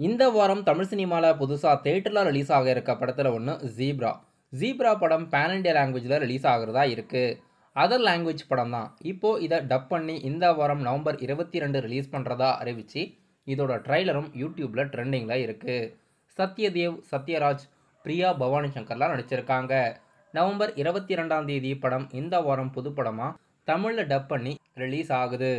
இந்த வாரம் தமிழ் சினிமாவில் புதுசாக தேட்டரில் ரிலீஸ் ஆக இருக்க படத்தில் ஒன்று ஜீப்ரா. ஜீப்ரா படம் பேன் இண்டியா லாங்குவேஜில் ரிலீஸ் ஆகிறதா இருக்குது. அதர் லாங்குவேஜ் படம் தான். இப்போது இதை டப் பண்ணி இந்த வாரம் நவம்பர் 22 ரிலீஸ் பண்ணுறதா அறிவிச்சு இதோட ட்ரைலரும் யூடியூப்பில் ட்ரெண்டிங்கில் இருக்குது. சத்யதேவ், சத்யராஜ், பிரியா பவானி சங்கர்லாம் நடிச்சிருக்காங்க. நவம்பர் 22 படம் இந்த வாரம் புது படமாக தமிழில் டப் பண்ணி ரிலீஸ் ஆகுது.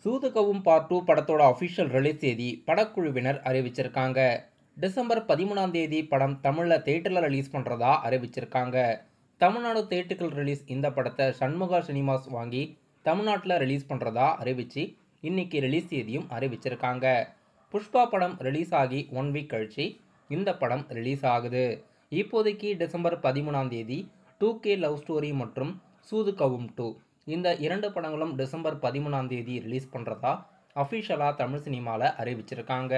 சூதுகவும் பார்ட் 2 படத்தோட அஃபிஷியல் ரிலீஸ் தேதி படக்குழுவினர் அறிவிச்சிருக்காங்க. டிசம்பர் 13 படம் தமிழில் தேட்டரில் ரிலீஸ் பண்ணுறதா அறிவிச்சிருக்காங்க. தமிழ்நாடு தேட்டர்கள் ரிலீஸ் இந்த படத்தை சண்முகா சினிமாஸ் வாங்கி தமிழ்நாட்டில் ரிலீஸ் பண்ணுறதா அறிவிச்சு இன்னைக்கு ரிலீஸ் தேதியும் அறிவிச்சிருக்காங்க. புஷ்பா படம் ரிலீஸ் ஆகி 1 வீக் கழிச்சு இந்த படம் ரிலீஸ் ஆகுது. இப்போதைக்கு டிசம்பர் 13 2K லவ் ஸ்டோரி மற்றும் சூதுகவும் 2 இந்த 2 படங்களும் டிசம்பர் 13 ரிலீஸ் பண்ணுறதா அஃபிஷியலாக தமிழ் சினிமாவில் அறிவிச்சிருக்காங்க.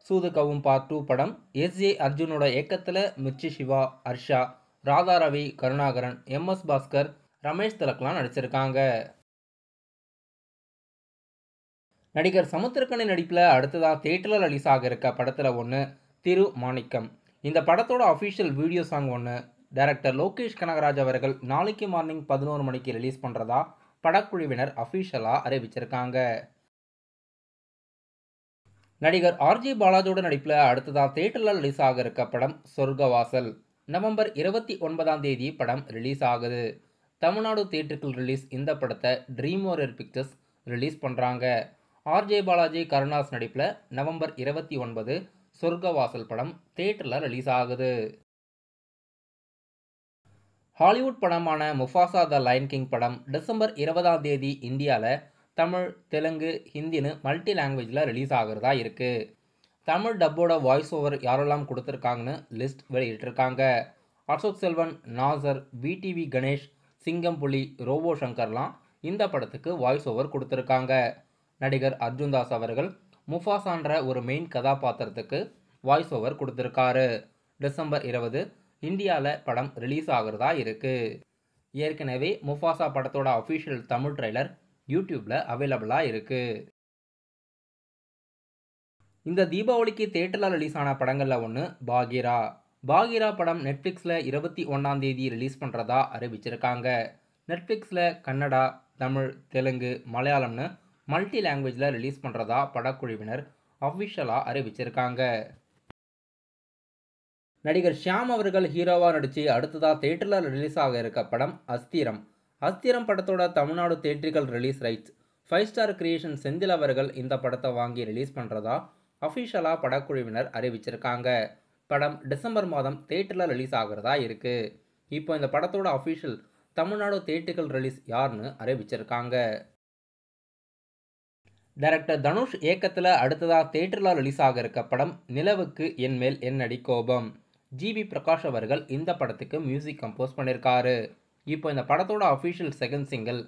சூதுகவும் பார்ட் 2 படம் SJ அர்ஜுனோட இயக்கத்தில் மிர்ச்சி சிவா, ஹர்ஷா, ராதா ரவி, கருணாகரன், MS பாஸ்கர், ரமேஷ் திலக்லாம் நடிச்சிருக்காங்க. நடிகர் சமுத்திரக்கனி நடிப்பில் அடுத்ததாக தேட்டரில் ரிலீஸ் ஆக இருக்க படத்தில் ஒன்று திரு மாணிக்கம். இந்த படத்தோட அஃபிஷியல் வீடியோ சாங் ஒன்று டைரக்டர் லோகேஷ் கனகராஜ் அவர்கள் நாளைக்கு மார்னிங் 11 மணிக்கு ரிலீஸ் பண்ணுறதா படக்குழுவினர் அஃபிஷியலாக அறிவிச்சிருக்காங்க. நடிகர் RJ பாலாஜியோட நடிப்பில் அடுத்ததாக தேட்டரில் ரிலீஸ் ஆக இருக்க படம் சொர்க்கவாசல். நவம்பர் 29 படம் ரிலீஸ் ஆகுது. தமிழ்நாடு தேட்டர்கள் ரிலீஸ் இந்த படத்தை ட்ரீம் வாரியர் பிக்சர்ஸ் ரிலீஸ் பண்ணுறாங்க. RJ பாலாஜி, கருணாஸ் நடிப்பில் நவம்பர் 29 சொர்க்கவாசல் படம் தேட்டரில் ரிலீஸ் ஆகுது. ஹாலிவுட் படமான முஃபாசா த லயன் கிங் படம் டிசம்பர் 20 இந்தியாவில் தமிழ், தெலுங்கு, ஹிந்தின்னு மல்டி லாங்குவேஜில் ரிலீஸ் ஆகிறதா இருக்குது. தமிழ் டப்போட வாய்ஸ் ஓவர் யாரெல்லாம் கொடுத்துருக்காங்கன்னு லிஸ்ட் வெளியிட்டிருக்காங்க. அசோக் செல்வன், நாசர், BTV கணேஷ், சிங்கம் புலி, ரோபோ சங்கர்லாம் இந்த படத்துக்கு வாய்ஸ் ஓவர் கொடுத்துருக்காங்க. நடிகர் அர்ஜுன் தாஸ் அவர்கள் முஃபாசான்ற ஒரு மெயின் கதாபாத்திரத்துக்கு வாய்ஸ் ஓவர் கொடுத்துருக்காரு. டிசம்பர் 20 இந்தியாவில் படம் ரிலீஸ் ஆகிறதா இருக்குது. ஏற்கனவே முஃபாசா படத்தோட அஃபிஷியல் தமிழ் ட்ரெய்லர் யூடியூப்பில் அவைலபிளாக இருக்குது. இந்த தீபாவளிக்கு தேட்டரில் ரிலீஸ் ஆன படங்களில் ஒன்று பாகீரா. பாகீரா படம் நெட்ஃப்ளிக்ஸில் 21 ரிலீஸ் பண்ணுறதா அறிவிச்சிருக்காங்க. நெட்ஃப்ளிக்ஸில் கன்னடா, தமிழ், தெலுங்கு, மலையாளம்னு மல்டி லாங்குவேஜில் ரிலீஸ் பண்ணுறதா படக்குழுவினர் அஃபிஷியலாக அறிவிச்சிருக்காங்க. நடிகர் ஷியாம் அவர்கள் ஹீரோவாக நடித்து அடுத்ததாக தேட்டரில் ரிலீஸ் ஆக இருக்க படம் அஸ்திரம். அஸ்திரம் படத்தோட Tamil Nadu theatrical release rights 5 star creation Senthil அவர்கள் இந்த படத்தை வாங்கி ரிலீஸ் பண்ணுறதா அஃபிஷியலாக படக்குழுவினர் அறிவிச்சிருக்காங்க. படம் டிசம்பர் மாதம் தேட்டரில் ரிலீஸ் ஆகிறதா இருக்குது. இப்போ இந்த படத்தோட அஃபிஷியல் தமிழ்நாடு தேட்டரிக்கல் ரிலீஸ் யாருன்னு அறிவிச்சிருக்காங்க. டைரக்டர் தனுஷ் இயக்கத்தில் அடுத்ததாக தேட்டரில் ரிலீஸ் ஆக இருக்க படம் நிலவுக்கு என் மேல் என்னடி கோபம். GB பிரகாஷ் அவர்கள் இந்த படத்துக்கு மியூசிக் கம்போஸ் பண்ணியிருக்காரு. இப்போ இந்த படத்தோட official second single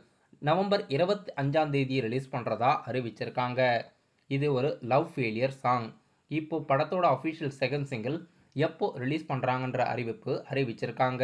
November 25 release பண்ணுறதா அறிவிச்சிருக்காங்க. இது ஒரு லவ் ஃபெயிலியர் சாங். இப்போ படத்தோட அஃபிஷியல் செகண்ட் சிங்கிள் எப்போ ரிலீஸ் பண்ணுறாங்கன்ற அறிவிப்பு அறிவிச்சிருக்காங்க.